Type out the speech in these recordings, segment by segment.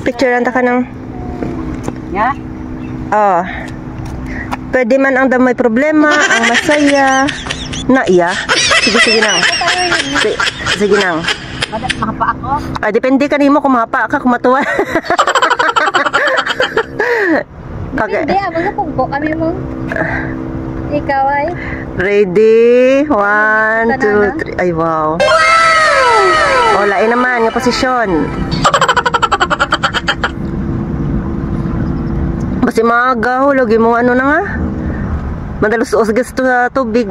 Picture lang ta ka ng... Ya? Oh. Pwede man ang may problema, ang masaya. Na iya. Sige nang. Sige nang. Mahapa ako? Ah, depende ka nimo kung mahapa ka, kung matuwa. Hindi, abang na pugbo kami mo. Ikaw ay? Ready? 1, 2, 3. Ay, wow. O, lain naman yung posisyon. Basta mga hulog mo ano na nga. Madalos-os gusto sa tubig.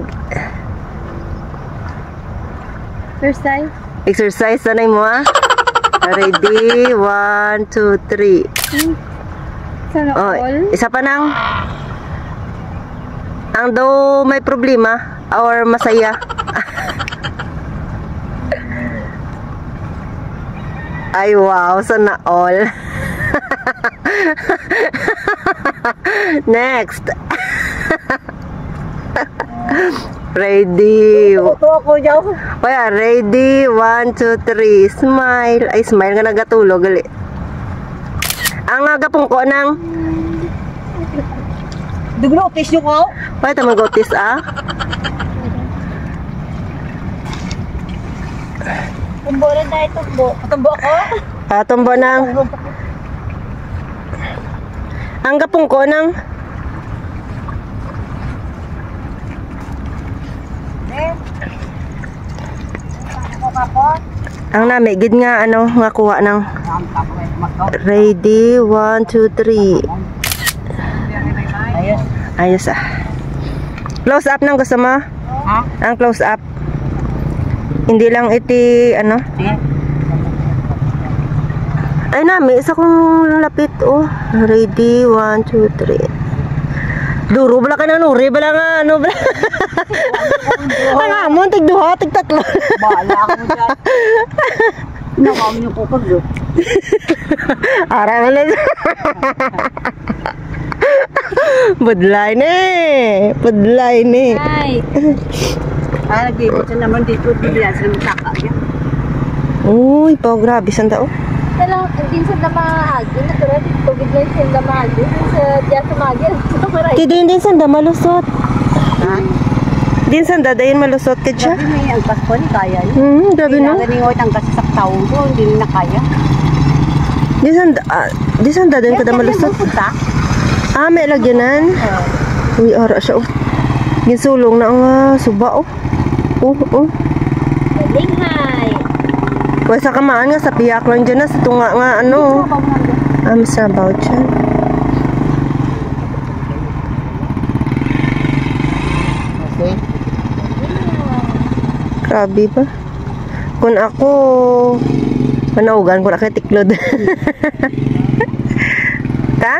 Exercise? Exercise na mo ah. Ready? 1, 2, 3. Sana all? Isa pa nang. Ang daw may problema or masaya. Ay wow, sana all. Next. Ready. Ito ako dyaw. Kaya ready, 1, 2, 3. Smile. Ay smile nga nagatulog gali. Ang agapong ko nang Dugno otis yung ko. Pwede tamang gotis ah. Tumbo rin tayo, tumbo. Tumbo ako. Tumbo nang. Ang gapong ko nang. Ang namigid nga ano nga kuha nang. Ready, 1, 2, 3. Ayos. Ayos ah. Close up nang gusto mo? Ha? Ang close up. Hindi lang iti ano. Sige. Ay nami, isa kong lapit oh. Ready, 1, 2, 3. Duro bala ka na nuri, bala nga ano bala. Ang amon, tig-duha, tig-tatlo. Bala ako dyan. Nakawin yung kukag doon. Ara mo lang. Budlay ni. Budlay ni. Ay. Nagbibot siya naman dito. Bilihan sila magtaka. Uy, pa grabe sanda oh. Talang, din sa damahagi. Natural, tubig lang siya damahagi. Sa diya sumagi. Din sanda malusot. Ha? Din sanda dayon malusot ka siya. Sabi may ang pasko ni kaya yun. Grabe no. Kailangan yung ang kasi sa taon ko. Hindi na kaya. Di sanda din kada malusot. Ah, may lagyanan. Uy, ara siya oh. Ginsulong na ang suba oh. Oh. Galing hay. Pwede sa kamaan nga, sa piyak lang dyan na, sa tunga nga ano. Sa about siya. Okay. Grabe ba? Kung ako, manaugan ko na kay tiklod. Ka?